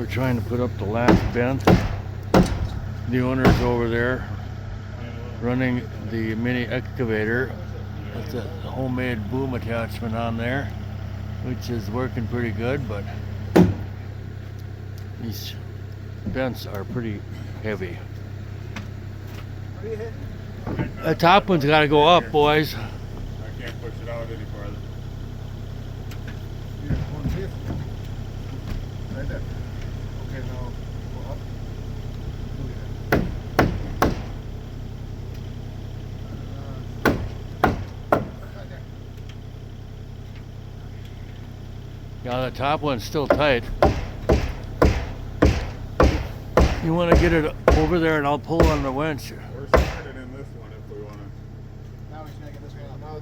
We're trying to put up the last bent. The owner's over there running the mini excavator with the homemade boom attachment on there, which is working pretty good, but these bents are pretty heavy. The top one's got to go up, boys. I can't push it out any farther. Right there. Okay, now go up. Yeah, the top one's still tight. You want to get it over there and I'll pull on the winch. We're started in this one if we want to. Now he's making this one up.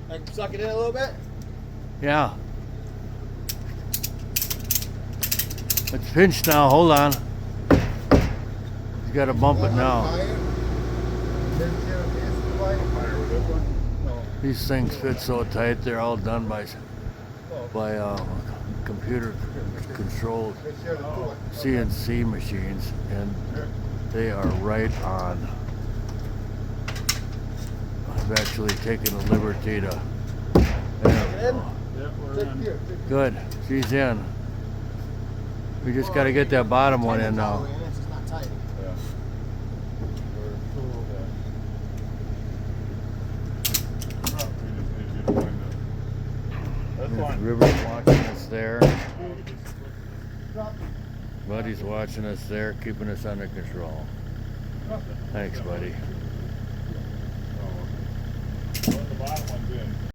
Now I can suck it in a little bit. Yeah. It's pinched now, hold on. You gotta bump it now. Fire with this one. These things fit so tight, they're all done by computer controlled CNC machines, and they are right on. I've actually taken the liberty to. Yep, we're in. Good, she's in. We just got to get that bottom one in now. It's just not tight. Yeah. That's fine. River's watching us there. Buddy's watching us there, keeping us under control. Thanks, buddy. The bottom one's in.